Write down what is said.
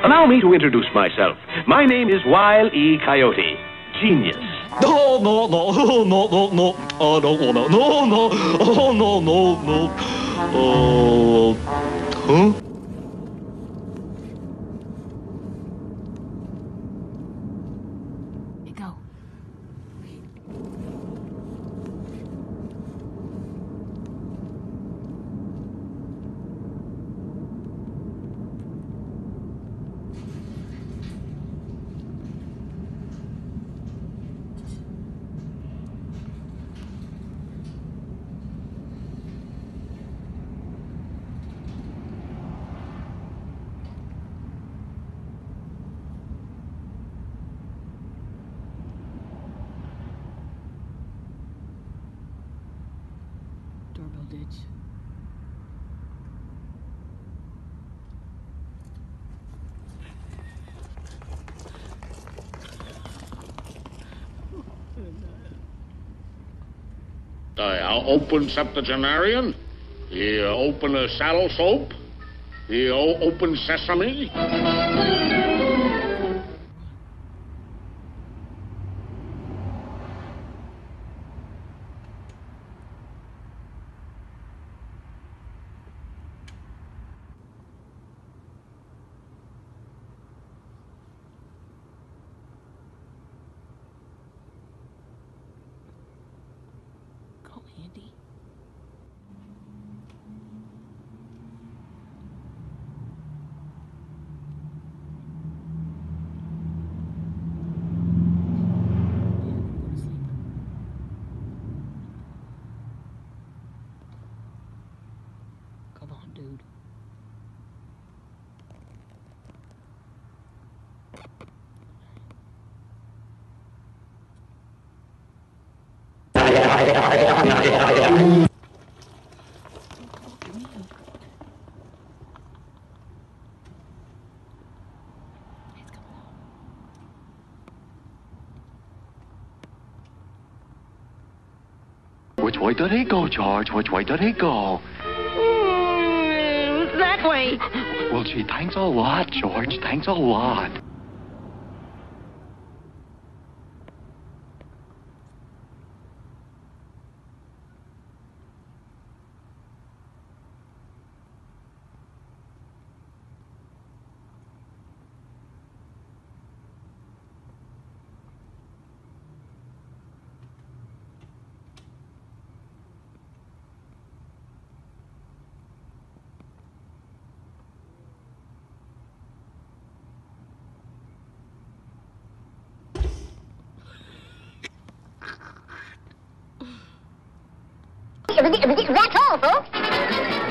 Allow me to introduce myself. My name is Wile E. Coyote. Genius. No, no, no, no, no, no. I don't wanna. No, no. Oh, no, no, no. Huh? Go. Doorbell ditch. I'll open septuagenarian. You open a saddle soap. You open sesame. Go, Andy. Come on, dude. Which way did he go, George? Which way did he go? That way. Well, gee, thanks a lot, George. Thanks a lot. That's all, folks.